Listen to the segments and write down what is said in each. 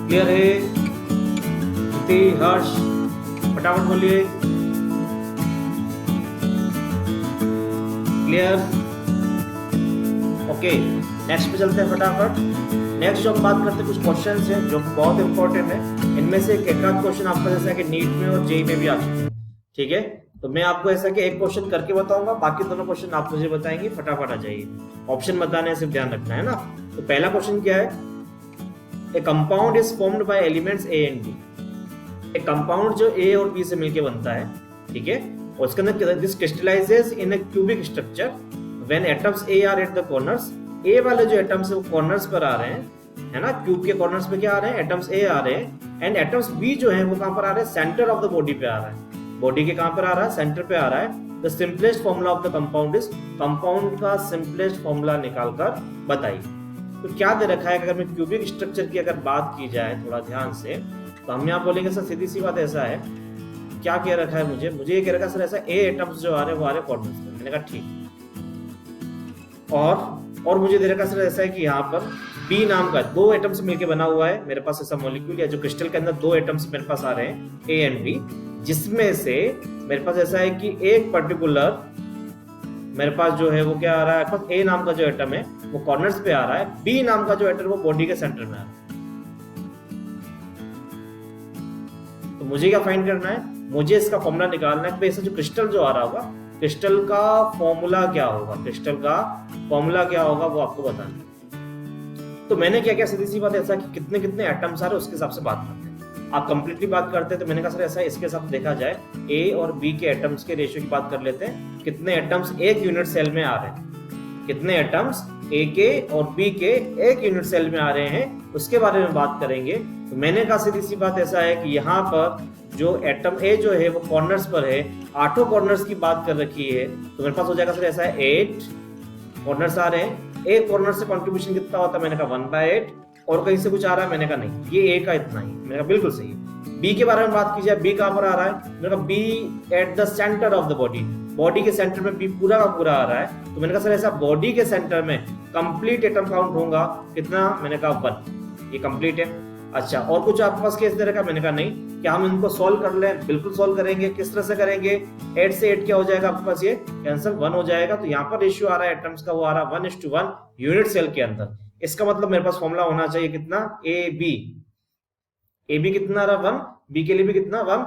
Clear है? ज्योति, हर्ष, फटाफट बोलिए। क्लियर? ओके, नेक्स्ट पे चलते हैं फटाफट। नेक्स्ट जो हम बात करते हैं कुछ क्वेश्चंस हैं जो बहुत इंपॉर्टेंट है। इनमें से एक आध क्वेश्चन आपका जैसा कि नीट में और जेईई में भी आ चुके हैं, ठीक है? तो मैं आपको ऐसा कि एक क्वेश्चन करके बताऊंगा, बाकी दोनों क्वेश्चन आप मुझे बताएंगे, फटाफट आ जाइए। ऑप्शन बताने सिर्फ ध्यान रखना है ना। तो पहला क्वेश्चन क्या है? A compound is formed by elements A and B. एक कंपाउंड जो ए और बी से मिलकर बनता है, ठीक है, और उसके अंदर this crystallises in a cubic structure when atoms A are at the corners. A वाले जो एटम्स है वो कॉर्नर्स पर आ रहे हैं, है ना, क्यूब के कॉर्नर्स पे क्या आ रहे हैं? एटम्स ए आ रहे हैं, एंड एटम्स बी जो है वो कहां पर आ रहे हैं? सेंटर ऑफ द बॉडी पे आ रहा है। बॉडी के कहां पर आ रहा है? सेंटर पे आ रहा है। The simplest formula of the compound is, compound का सिंपलेस्ट फॉर्मूला निकालकर बताइए। तो क्या दे रखा है? अगर मैं क्यूबिक स्ट्रक्चर की अगर बात की जाए थोड़ा ध्यान से, तो हम यहाँ बोलेंगे सर सीधी सी बात ऐसा है, क्या कह रखा है मुझे ये कह रखा है सर ऐसा ए एटम्स जो आ रहे हैं वो आ रहे हैं कॉर्नर्स पे। मैंने कहा ठीक। और मुझे दे रखा है सर ऐसा है कि यहाँ पर बी नाम का दो एटम्स मिलकर बना हुआ है मेरे पास ऐसा मॉलिक्यूल, या जो क्रिस्टल के अंदर दो एटम्स मेरे पास आ रहे हैं ए एंड बी, जिसमें से मेरे पास ऐसा है कि एक पर्टिकुलर मेरे पास जो है वो क्या आ रहा है? ए नाम का जो एटम है वो कॉर्नर्स पे आ रहा है, बी नाम का जो एटम वो बॉडी के सेंटर में आ रहा है। तो मुझे क्या फाइंड करना है? मुझे इसका फॉर्मूला निकालना है कि ऐसा जो क्रिस्टल जो आ रहा होगा, क्रिस्टल का फॉर्मूला क्या होगा? क्रिस्टल का फॉर्मूला क्या होगा वो आपको बताना है। तो मैंने क्या किया, सीधी सी बात ऐसा कि कितने कितने एटम्स आ रहे हैं उसके हिसाब से बात करते हैं। आप कंप्लीटली बात करते हैं तो मैंने कहा सर ऐसा इसके हिसाब से देखा जाए ए और बी के एटम्स के रेशियो की बात कर लेते हैं। कितने एटम्स एक यूनिट सेल में आ रहे हैं, कितने एटम्स ए के और बी के एक यूनिट सेल में आ रहे हैं, उसके बारे में बात करेंगे। तो मैंने कहा सीधी सी बात ऐसा है कि यहाँ पर जो एटम ए जो है वो कॉर्नर्स पर है, 8 कॉर्नर्स की बात कर रखी है, तो मेरे पास हो जाएगा सर ऐसा है 8 कॉर्नर्स आ रहे हैं। एक कॉर्नर से कंट्रीब्यूशन कितना होता है? मैंने कहा 1/8। और कहीं से कुछ आ रहा है? मैंने कहा नहीं, ये ए का इतना ही। मैंने कहा बिल्कुल सही है। बी के बारे में बात की जाए, बी कहां पर आ रहा है? मैंने कहा B at the centre of the body, body के सेंटर में बी पूरा का पूरा आ रहा है। तो मैंने कहा सर ऐसा बॉडी के सेंटर में कंप्लीट एटम काउंट होगा कितना? मैंने कहा 1, ये कंप्लीट है। अच्छा, और कुछ आपके पास केस दे रखा? मैंने कहा नहीं। क्या हम इनको सॉल्व कर लें? बिल्कुल सॉल्व करेंगे। किस तरह से करेंगे? 8 से 8 क्या हो जाएगा आपके पास? ये कैंसिल, 1 हो जाएगा। तो यहाँ पर रेशियो आ रहा है एटम्स का, वो आ रहा है 1:1 यूनिट सेल के अंदर। इसका मतलब मेरे पास फॉर्मूला होना चाहिए कितना? ए बी कितना आ रहा? 1, बी के लिए भी कितना? 1।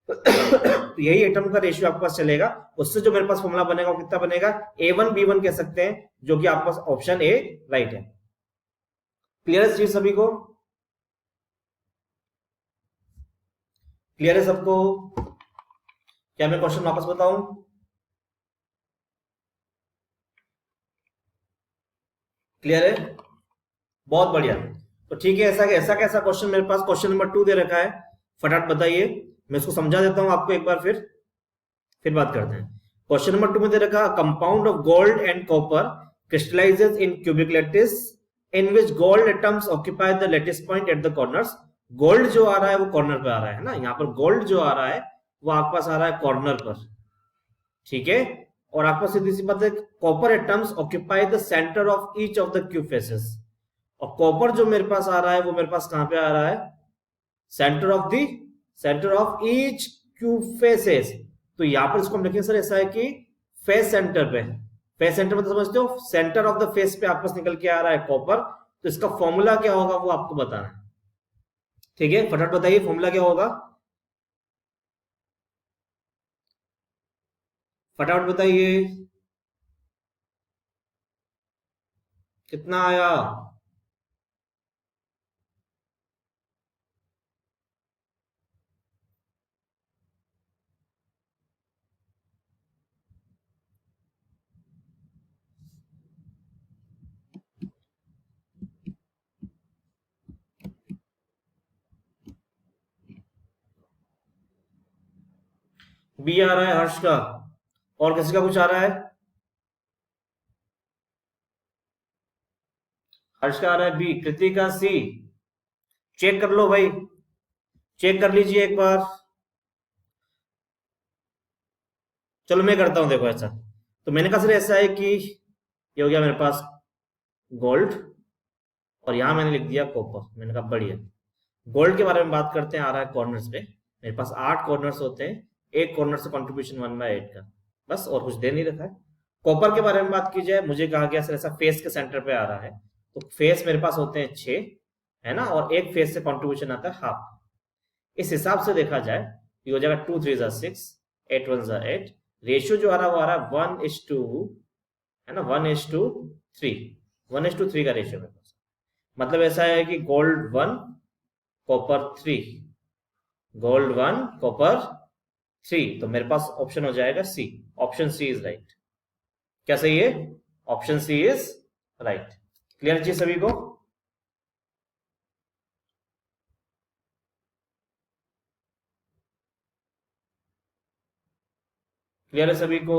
तो यही एटम का रेशियो आपके पास चलेगा। उससे जो मेरे पास फॉर्मूला बनेगा वो कितना बनेगा? A1 B1 कह सकते हैं, जो कि आपके पास ऑप्शन ए राइट है। क्लियर है चीज सभी को? क्लियर है सबको? क्या मैं क्वेश्चन वापस बताऊं? क्लियर है? बहुत बढ़िया। तो ठीक है, ऐसा कैसा क्वेश्चन मेरे पास क्वेश्चन नंबर 2 दे रखा है, फटाफट बताइए। मैं इसको समझा देता हूं आपको एक बार, फिर बात करते हैं। क्वेश्चन नंबर 2 में दे रखा compound of gold and copper crystallises in cubic lattice in which gold atoms occupy the lattice point eight the corners. Gold जो आ रहा है वो कॉर्नर पे आ रहा है ना, यहाँ पर गोल्ड जो आ रहा है वो आपके पास आ रहा है कॉर्नर पर, ठीक है। और आपके पास सीधी सी बात है, copper atoms occupy the centre of each of the cube faces. और कॉपर जो मेरे पास आ रहा है वो मेरे पास कहां पे आ रहा है? Centre of each cube faces. तो यहां पर इसको हम लिखेंगे सर ऐसा है कि फेस सेंटर पे, फेस सेंटर मतलब समझते हो, सेंटर ऑफ द फेस पे आपस निकल के आ रहा है कॉपर। तो इसका फॉर्मूला क्या होगा वो आपको बताना है, ठीक है। फटाफट बताइए फॉर्मूला क्या होगा, फटाफट बताइए। कितना आया? बी आ रहा है हर्ष का, और किसी का कुछ आ रहा है? हर्ष का आ रहा है बी, कृति का सी। चेक कर लो भाई, चेक कर लीजिए एक बार। चलो मैं करता हूं, देखो ऐसा। तो मैंने कहा सर ऐसा है कि ये हो गया मेरे पास गोल्ड, और यहां मैंने लिख दिया कॉपर। मैंने कहा बढ़िया। गोल्ड के बारे में बात करते हैं, आ रहा है कॉर्नर्स पे। मेरे पास 8 कॉर्नर्स होते हैं, एक कॉर्नर से कंट्रीब्यूशन 1/8 का, बस, और कुछ दे नहीं रखा है। कॉपर के बारे में बात की जाए, मुझे कहा गया सर ऐसा फेस के सेंटर पे आ रहा है, तो फेस मेरे पास होते हैं 6, है ना, और एक फेस से कंट्रीब्यूशन आता है हाफ। इस हिसाब से देखा जाए ये हो जाएगा 2 3 6, 8 1 8। रेशियो जो आ रहा है वो आ रहा है 1:2, है ना, 1:3, 1:3 का रेशियो मेरे पास। मतलब ऐसा है कि गोल्ड 1 कॉपर 3, गोल्ड 1 कॉपर 3, तो मेरे पास ऑप्शन हो जाएगा C, option C is right. क्या सही है? Option C is right. Clear जी सभी को? क्लियर है सभी को?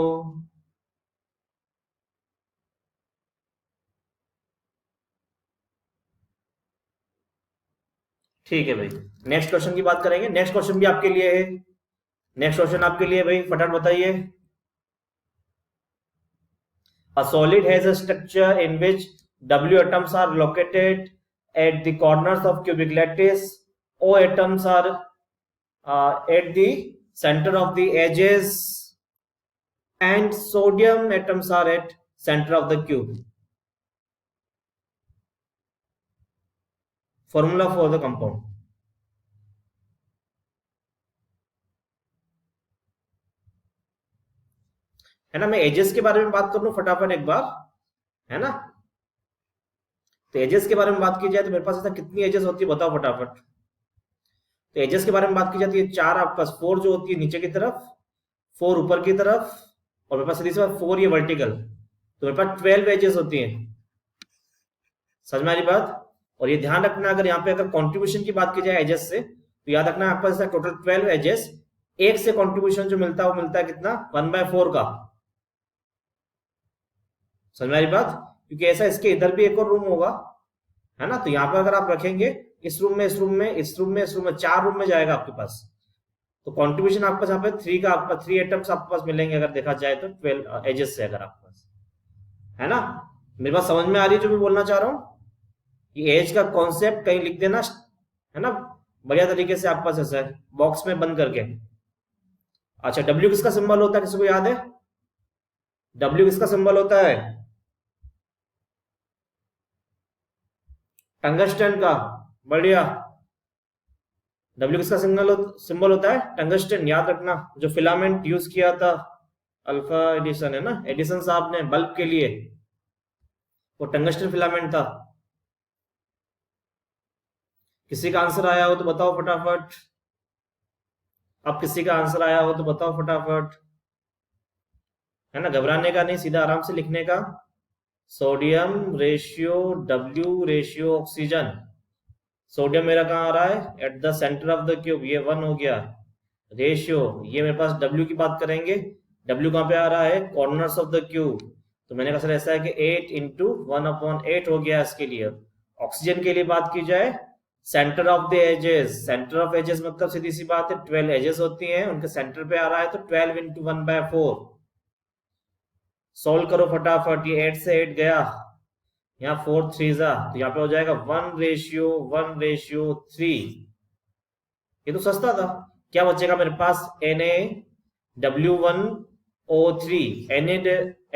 ठीक है भाई, नेक्स्ट क्वेश्चन की बात करेंगे। नेक्स्ट क्वेश्चन भी आपके लिए है, नेक्स्ट क्वेश्चन आपके लिए भाई, फटाफट बताइए। A solid has a structure in which W atoms are located at the corners of cubic lattice. O atoms are at the center of the edges, and sodium atoms are at center of the cube. Formula for the compound. है ना, मैं edges के बारे में बात कर लूं फटाफट एक बार, है ना। तो एजेस के बारे में बात की जाए तो मेरे पास ऐसा कितनी एजेस होती है बताओ फटाफट। तो एजेस के बारे में बात की जाती है 4, आपके पास 4 जो होती है नीचे की तरफ, 4 ऊपर की तरफ, और मेरे पास सीधी सी बात 4 ये वर्टिकल, तो मेरे पास 12 एजेस होती हैं। समझ में आ रही बात? और ये ध्यान रखना, अगर यहाँ पे अगर कंट्रीब्यूशन की बात की जाए एजेस से, तो याद रखना आपके पास टोटल 12 एजेस, एक से कंट्रीब्यूशन जो मिलता है वो मिलता है कितना, 1/4 का। समझ में आ रही बात? क्योंकि ऐसा इसके इधर भी एक और रूम होगा, है ना, तो यहाँ पर अगर आप रखेंगे इस रूम में, इस रूम में, इस रूम में, इस रूम में, 4 रूम में जाएगा आपके पास, तो कंट्रीब्यूशन आपके पास यहाँ पे 3 का, आपका 3 एटम्स आपके पास मिलेंगे अगर देखा जाए तो 12 एजेस से, अगर आपके पास, है ना। मेरे पास समझ में आ रही है जो मैं बोलना चाह रहा हूँ? ये एज का कॉन्सेप्ट कहीं लिख देना, है ना, बढ़िया तरीके से आपके पास ऐसा है बॉक्स में बंद करके। अच्छा, डब्ल्यू किसका सिंबल होता है, किसी को याद है? डब्ल्यू किसका सिंबल होता है? टंगस्टन का। बढ़िया। डब्ल्यू किसका सिंबल होता है? टंगस्टन। याद रखना, जो फिलामेंट यूज किया था अल्फा एडिसन, है ना, एडिसन साहब ने बल्ब के लिए, वो टंगस्टन फिलामेंट था। किसी का आंसर आया हो तो बताओ फटाफट। अब किसी का आंसर आया हो तो बताओ फटाफट, है ना, घबराने का नहीं, सीधा आराम से लिखने का। Sodium ratio W ratio oxygen. Sodium मेरा कहाँ आ रहा है? Eight the centre of the cube, ये 1 हो गया। रेशियो, ये मेरे पास डब्ल्यू की बात करेंगे, डब्ल्यू कहाँ पे आ रहा है? कॉर्नर्स ऑफ द क्यूब, तो मैंने कहा सर ऐसा है कि 8 इंटू 1/8 हो गया इसके लिए। ऑक्सीजन के लिए बात की जाए, centre of the edges, centre of edges मतलब सीधी सी बात है 12 एजेस होती हैं, उनके सेंटर पे आ रहा है, तो 12 इंटू 1/4। सोल्व करो फटाफट, ये 8 से 8 गया, यहाँ 4 3 जा, तो यहाँ पे हो जाएगा 1:3। ये तो सस्ता था। क्या बचेगा मेरे पास? NaW1O3,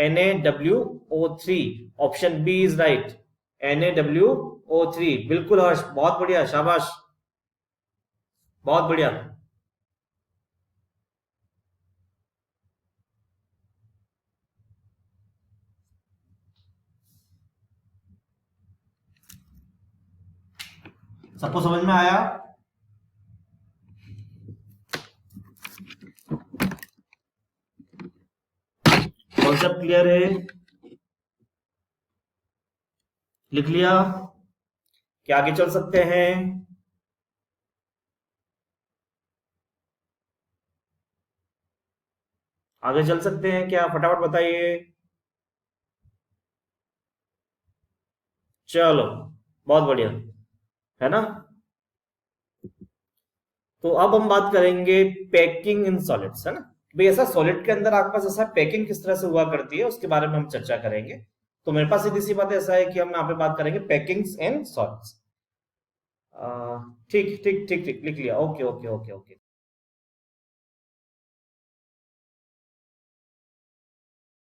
NaWO3, option B is right, NaWO3। बिल्कुल हर्ष, बहुत बढ़िया, शाबाश, बहुत बढ़िया। सबको समझ में आया? कॉन्सेप्ट क्लियर है? लिख लिया? क्या आगे चल सकते हैं? आगे चल सकते हैं क्या? फटाफट बताइए। चलो, बहुत बढ़िया, है ना। तो अब हम बात करेंगे पैकिंग इन सॉलिड्स, है ना। भाई ऐसा सॉलिड के अंदर आपके पास ऐसा पैकिंग किस तरह से हुआ करती है उसके बारे में हम चर्चा करेंगे। तो मेरे पास सीधी सी बात ऐसा है कि हम यहाँ पे बात करेंगे पैकिंग इन सॉलिड्स। ठीक ठीक ठीक ठीक लिख लिया, ओके ओके ओके ओके।